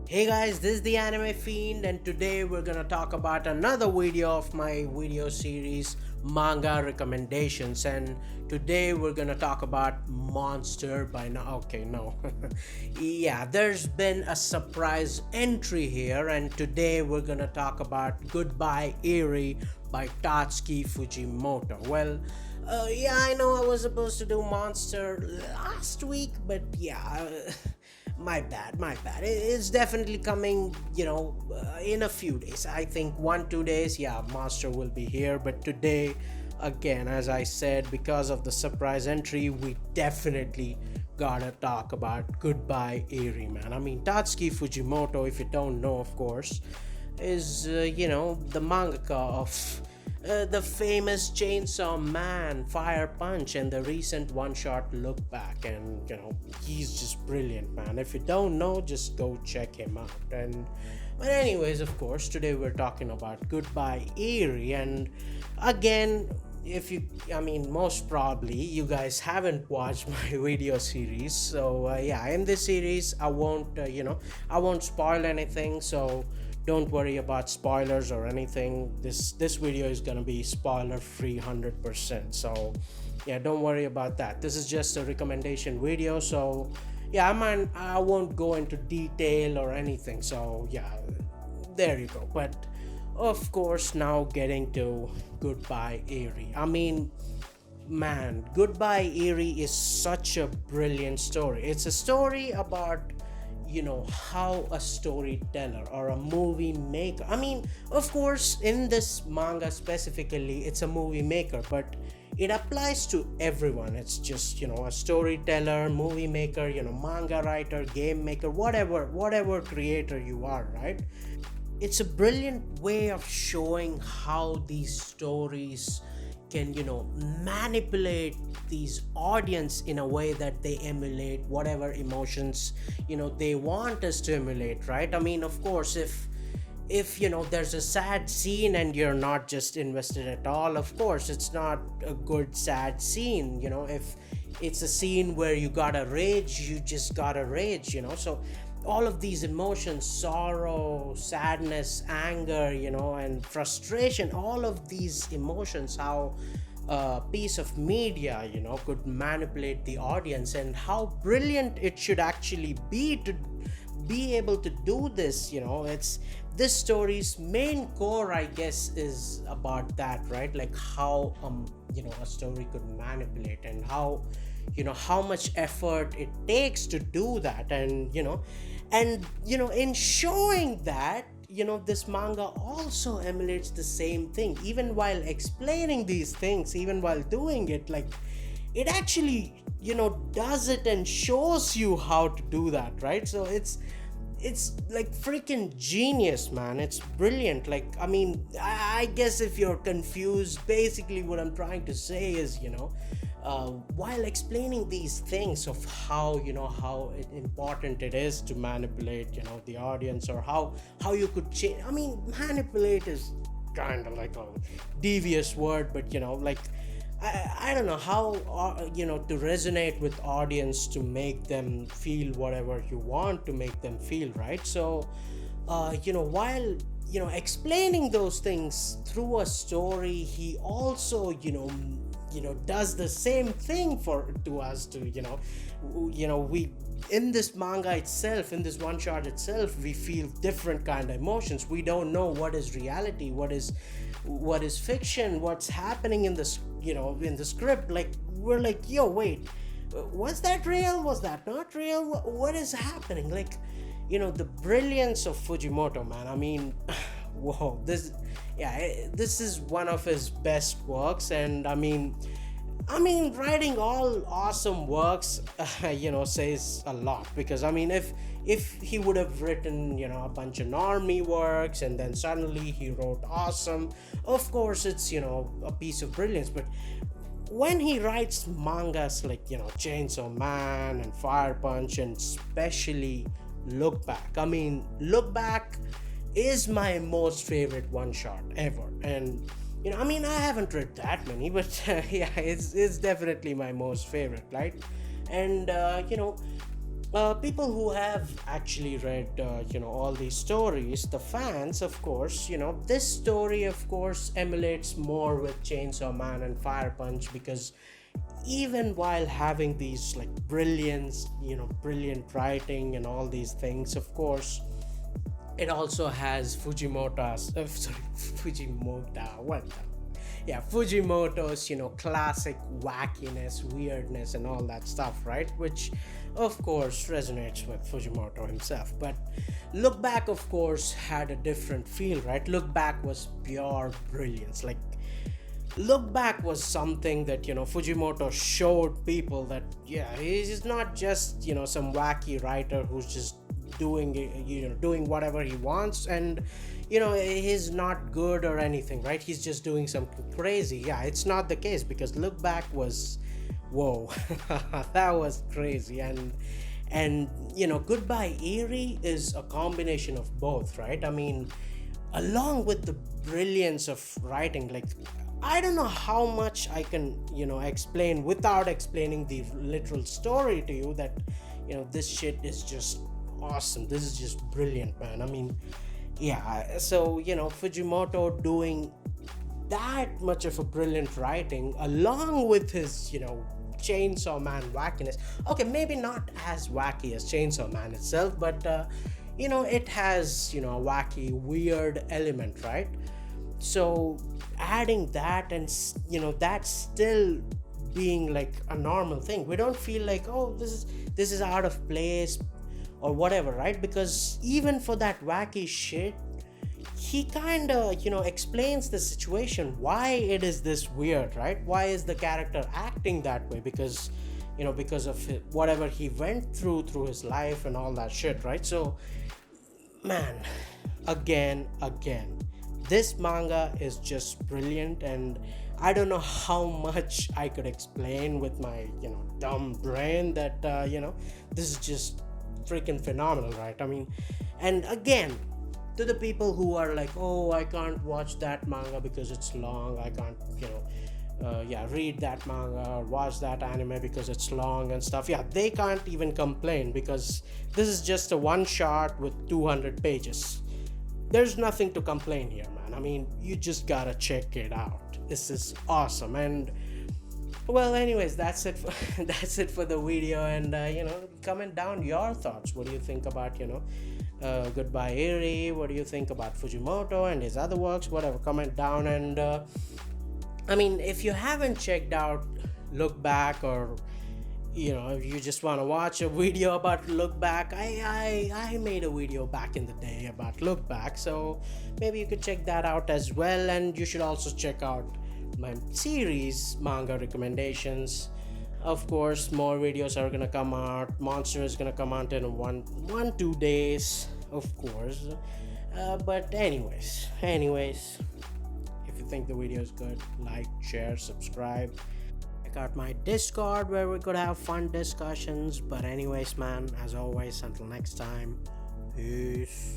Hey guys, this is the Anime Fiend, and today we're gonna talk about another video of my video series Manga Recommendations. And today we're gonna talk about Monster by now. Okay, no. Yeah, there's been a surprise entry here, and today we're gonna talk about Goodbye Eerie by Tatsuki Fujimoto. Yeah, I know I was supposed to do Monster last week, but yeah. My bad. It's definitely coming, in a few days. I think 1 2 days, yeah, Master will be here. But today, again, as I said, because of the surprise entry, we definitely gotta talk about Goodbye Eerie, man. I mean, Tatsuki Fujimoto, if you don't know, of course, is, the mangaka of the famous Chainsaw Man, Fire Punch, and the recent one-shot Look Back. And he's just brilliant, man. If you don't know, just go check him out. But anyways, of course, today we're talking about Goodbye Eerie. And again, if you I mean most probably you guys haven't watched my video series, so yeah, in this series I won't spoil anything, so don't worry about spoilers or anything. This video is gonna be spoiler free 100%, so yeah, don't worry about that. This is just a recommendation video, so yeah, I won't go into detail or anything, so yeah, there you go. But of course, now getting to Goodbye Eerie. I mean, man, Goodbye Eerie is such a brilliant story. It's a story about how a storyteller or a movie maker, I mean, of course, in this manga specifically it's a movie maker, but it applies to everyone. It's just a storyteller, movie maker, manga writer, game maker, whatever creator you are, right? It's a brilliant way of showing how these stories can manipulate these audience in a way that they emulate whatever emotions they want us to emulate, right? I mean, of course, if there's a sad scene and you're not just invested at all, of course it's not a good sad scene. If it's a scene where you gotta rage, you just gotta rage. So all of these emotions, sorrow, sadness, anger, and frustration, all of these emotions, how a piece of media could manipulate the audience, and how brilliant it should actually be to be able to do this. It's this story's main core, I guess, is about that, right? Like how a story could manipulate, and how much effort it takes to do that. And in showing that, this manga also emulates the same thing, even while explaining these things, even while doing it. Like, it actually does it and shows you how to do that, right? So it's like freaking genius, man. It's brilliant. Like, I mean, I guess if you're confused, basically what I'm trying to say is, while explaining these things of how important it is to manipulate the audience, or how you could change. I mean, manipulate is kind of like a devious word, but like, I don't know how to resonate with audience, to make them feel whatever you want to make them feel, right? So while explaining those things through a story, he also does the same thing for to us, to we, in this manga itself, in this one shot itself, we feel different kind of emotions. We don't know what is reality, what is fiction, what's happening in this in the script. Like, we're like, yo, wait, was that real, was that not real, what is happening? Like, the brilliance of Fujimoto, man. I mean, whoa, this is one of his best works. And I mean, writing all awesome works, says a lot. Because I mean, if he would have written, a bunch of normie works, and then suddenly he wrote awesome, of course it's, a piece of brilliance. But when he writes mangas like, Chainsaw Man and Fire Punch, and especially Look Back, I mean, Look Back is my most favorite one shot ever. And I mean, I haven't read that many, but yeah, it's definitely my most favorite, right? And People who have actually read all these stories, the fans, of course, this story of course emulates more with Chainsaw Man and Fire Punch, because even while having these like brilliant writing and all these things, of course, it also has Fujimoto's classic wackiness, weirdness, and all that stuff, right? Which of course resonates with Fujimoto himself. But Look Back, of course, had a different feel, right? Look Back was pure brilliance. Like, Look Back was something that Fujimoto showed people that, yeah, he's not just some wacky writer who's just doing whatever he wants, and he's not good or anything, right? He's just doing something crazy. Yeah, it's not the case, because Look Back was, whoa, that was crazy. And Goodbye Eerie is a combination of both, right? I mean, along with the brilliance of writing, like, I don't know how much I can explain without explaining the literal story to you, that this shit is just awesome. This is just brilliant, man. I mean, yeah. So Fujimoto doing that much of a brilliant writing, along with his Chainsaw Man wackiness. Okay, maybe not as wacky as Chainsaw Man itself, but it has a wacky, weird element, right? So adding that, and that still being like a normal thing, we don't feel like, oh, this is out of place or whatever, right? Because even for that wacky shit, he kind of explains the situation, why it is this weird, right? Why is the character acting that way? Because because of whatever he went through his life and all that shit, right? So, man, again, this manga is just brilliant, and I don't know how much I could explain with my dumb brain that this is just freaking phenomenal, right? I mean, and again, to the people who are like, oh, I can't watch that manga because it's long, I can't read that manga or watch that anime because it's long and stuff, yeah, they can't even complain, because this is just a one shot with 200 pages. There's nothing to complain here, man. I mean, you just gotta check it out. This is awesome. And well, anyways, that's it for the video. And comment down your thoughts. What do you think about Goodbye Eerie? What do you think about Fujimoto and his other works? Whatever, comment down. And I mean, if you haven't checked out Look Back, or if you just want to watch a video about Look Back, I made a video back in the day about Look Back, so maybe you could check that out as well. And you should also check out my series, Manga Recommendations. Of course, more videos are gonna come out. Monster is gonna come out in 1-2 days, of course. But anyways, if you think the video is good, like, share, subscribe. Check out my Discord, where we could have fun discussions. But anyways, man, as always, until next time, peace.